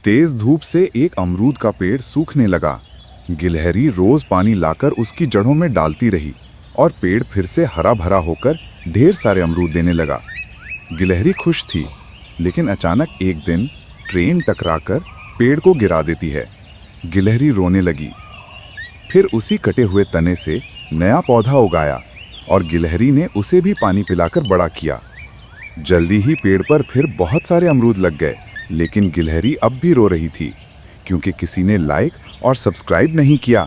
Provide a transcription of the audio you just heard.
तेज धूप से एक अमरूद का पेड़ सूखने लगा। गिलहरी रोज पानी लाकर उसकी जड़ों में डालती रही और पेड़ फिर से हरा भरा होकर ढेर सारे अमरूद देने लगा। गिलहरी खुश थी, लेकिन अचानक एक दिन ट्रेन टकराकर पेड़ को गिरा देती है। गिलहरी रोने लगी। फिर उसी कटे हुए तने से नया पौधा उगाया और गिलहरी ने उसे भी पानी पिलाकर बड़ा किया। जल्दी ही पेड़ पर फिर बहुत सारे अमरूद लग गए, लेकिन गिलहरी अब भी रो रही थी, क्योंकि किसी ने लाइक और सब्सक्राइब नहीं किया।